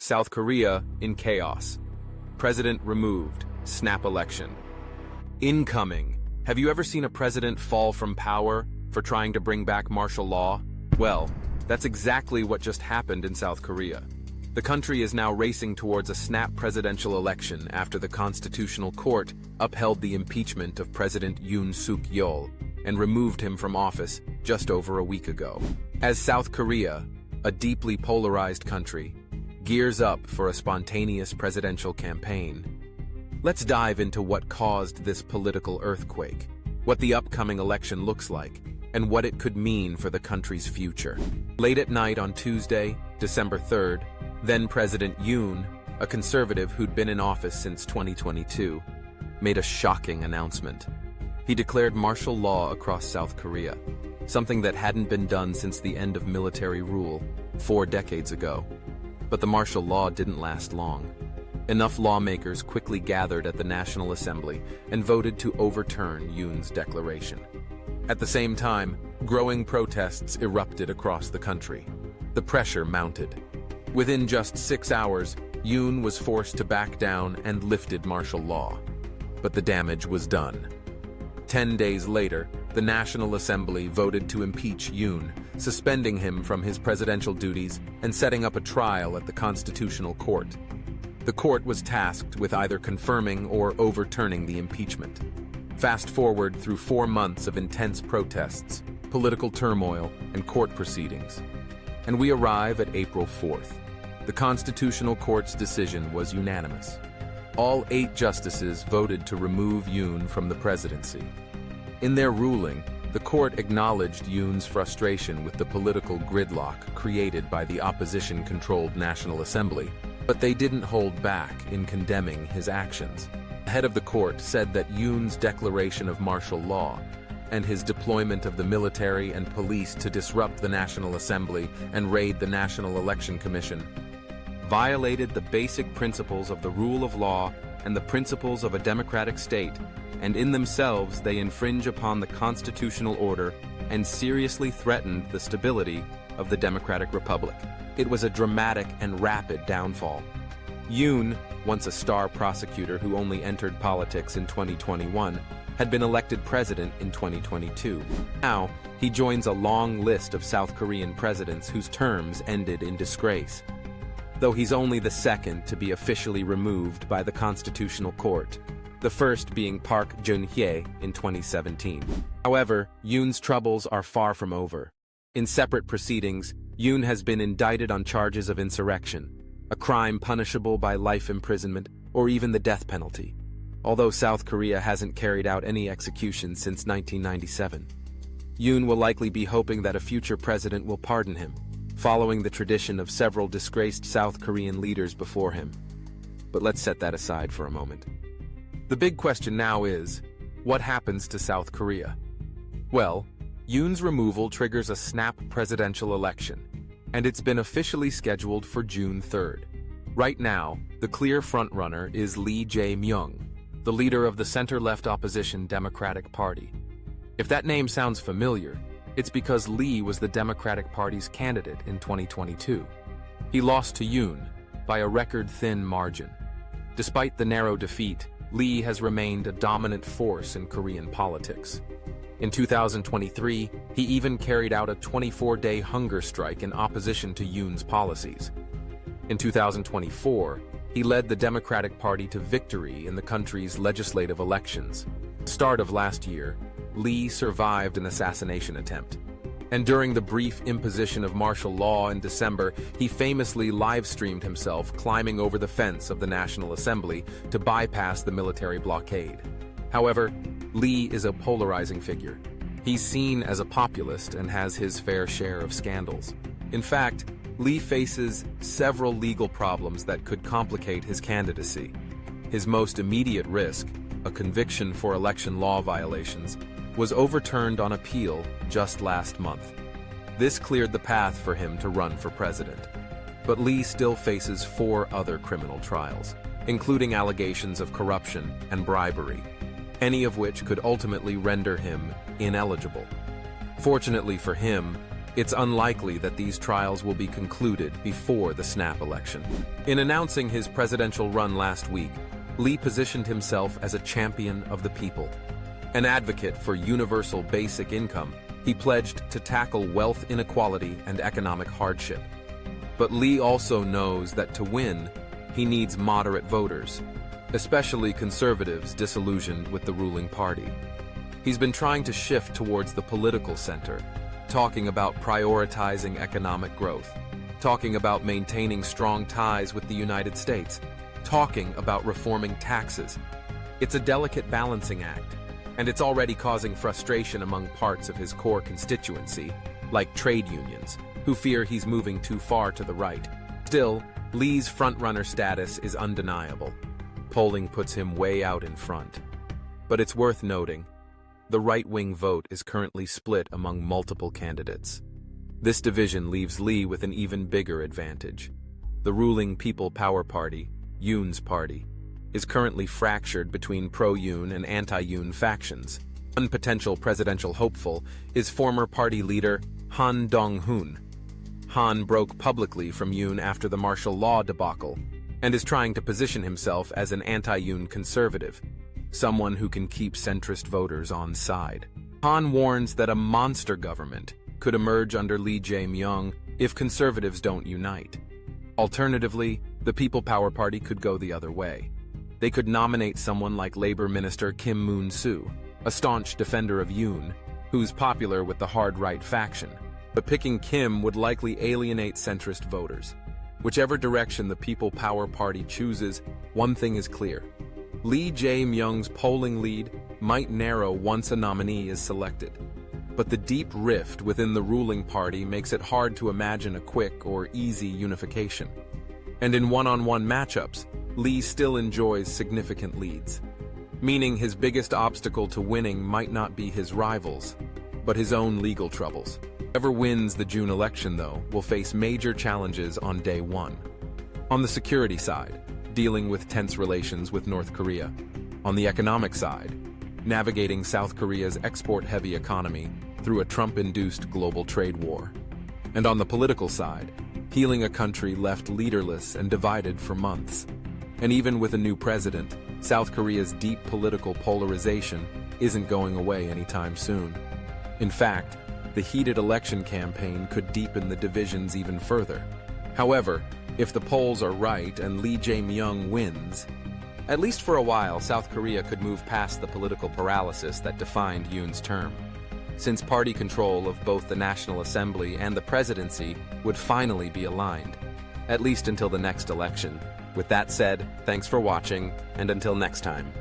South Korea in chaos. President removed. Snap election. Incoming. Have you ever seen a president fall from power for trying to bring back martial law? Well, that's exactly what just happened in South Korea. The country is now racing towards a snap presidential election after the Constitutional Court upheld the impeachment of President Yoon Suk-yeol and removed him from office just over a week ago. As South Korea, a deeply polarized country, gears up for a spontaneous presidential campaign, let's dive into what caused this political earthquake, what the upcoming election looks like, and what it could mean for the country's future. Late at night on Tuesday, December 3rd, then-President Yoon, a conservative who'd been in office since 2022, made a shocking announcement. He declared martial law across South Korea, something that hadn't been done since the end of military rule 4 decades ago. But the martial law didn't last long. Enough lawmakers quickly gathered at the National Assembly and voted to overturn Yoon's declaration. At the same time, growing protests erupted across the country. The pressure mounted. Within just 6 hours, Yoon was forced to back down and lifted martial law. But the damage was done. 10 days later, the National Assembly voted to impeach Yoon, suspending him from his presidential duties and setting up a trial at the Constitutional Court. The court was tasked with either confirming or overturning the impeachment. Fast forward through 4 months of intense protests, political turmoil, and court proceedings. And we arrive at April 4th. The Constitutional Court's decision was unanimous. All 8 justices voted to remove Yoon from the presidency. In their ruling, the court acknowledged Yoon's frustration with the political gridlock created by the opposition-controlled National Assembly, but they didn't hold back in condemning his actions. The head of the court said that Yoon's declaration of martial law and his deployment of the military and police to disrupt the National Assembly and raid the National Election Commission violated the basic principles of the rule of law and the principles of a democratic state, and in themselves they infringe upon the constitutional order and seriously threatened the stability of the democratic republic. It was a dramatic and rapid downfall. Yoon, once a star prosecutor who only entered politics in 2021, had been elected president in 2022. Now, he joins a long list of South Korean presidents whose terms ended in disgrace, though he's only the second to be officially removed by the Constitutional Court, the first being Park Geun-hye in 2017. However, Yoon's troubles are far from over. In separate proceedings, Yoon has been indicted on charges of insurrection, a crime punishable by life imprisonment or even the death penalty, although South Korea hasn't carried out any executions since 1997. Yoon will likely be hoping that a future president will pardon him, following the tradition of several disgraced South Korean leaders before him. But let's set that aside for a moment. The big question now is, what happens to South Korea? Well, Yoon's removal triggers a snap presidential election, and it's been officially scheduled for June 3rd. Right now, the clear frontrunner is Lee Jae-myung, the leader of the center-left opposition Democratic Party. If that name sounds familiar, it's because Lee was the Democratic Party's candidate in 2022. He lost to Yoon by a record-thin margin. Despite the narrow defeat, Lee has remained a dominant force in Korean politics. In 2023, he even carried out a 24-day hunger strike in opposition to Yoon's policies. In 2024, he led the Democratic Party to victory in the country's legislative elections. At the start of last year, Lee survived an assassination attempt. And during the brief imposition of martial law in December, he famously live-streamed himself climbing over the fence of the National Assembly to bypass the military blockade. However, Lee is a polarizing figure. He's seen as a populist and has his fair share of scandals. In fact, Lee faces several legal problems that could complicate his candidacy. His most immediate risk, a conviction for election law violations, was overturned on appeal just last month. This cleared the path for him to run for president. But Lee still faces 4 other criminal trials, including allegations of corruption and bribery, any of which could ultimately render him ineligible. Fortunately for him, It's unlikely that these trials will be concluded before the snap election. In announcing his presidential run last week, Lee positioned himself as a champion of the people. An advocate for universal basic income, he pledged to tackle wealth inequality and economic hardship. But Lee also knows that to win, he needs moderate voters, especially conservatives disillusioned with the ruling party. He's been trying to shift towards the political center, talking about prioritizing economic growth, talking about maintaining strong ties with the United States, talking about reforming taxes. It's a delicate balancing act, and it's already causing frustration among parts of his core constituency, like trade unions, who fear he's moving too far to the right. Still, Lee's frontrunner status is undeniable. Polling puts him way out in front. But it's worth noting, the right-wing vote is currently split among multiple candidates. This division leaves Lee with an even bigger advantage. The ruling People Power Party, Yoon's party, is currently fractured between pro-Yoon and anti-Yoon factions. One potential presidential hopeful is former party leader Han Dong-hoon. Han broke publicly from Yoon after the martial law debacle and is trying to position himself as an anti-Yoon conservative, someone who can keep centrist voters on side. Han warns that a monster government could emerge under Lee Jae-myung if conservatives don't unite. Alternatively, the People Power Party could go the other way. They could nominate someone like Labor Minister Kim Moon-soo, a staunch defender of Yoon, who's popular with the hard-right faction. But picking Kim would likely alienate centrist voters. Whichever direction the People Power Party chooses, one thing is clear. Lee Jae-myung's polling lead might narrow once a nominee is selected. But the deep rift within the ruling party makes it hard to imagine a quick or easy unification. And in one-on-one matchups, Lee still enjoys significant leads, meaning his biggest obstacle to winning might not be his rivals, but his own legal troubles. Whoever wins the June election, though, will face major challenges on day one. On the security side, dealing with tense relations with North Korea. On the economic side, navigating South Korea's export-heavy economy through a Trump-induced global trade war. And on the political side, healing a country left leaderless and divided for months. And even with a new president, South Korea's deep political polarization isn't going away anytime soon. In fact, the heated election campaign could deepen the divisions even further. However, if the polls are right and Lee Jae-myung wins, at least for a while, South Korea could move past the political paralysis that defined Yoon's term, since party control of both the National Assembly and the presidency would finally be aligned, at least until the next election. With that said, thanks for watching, and until next time.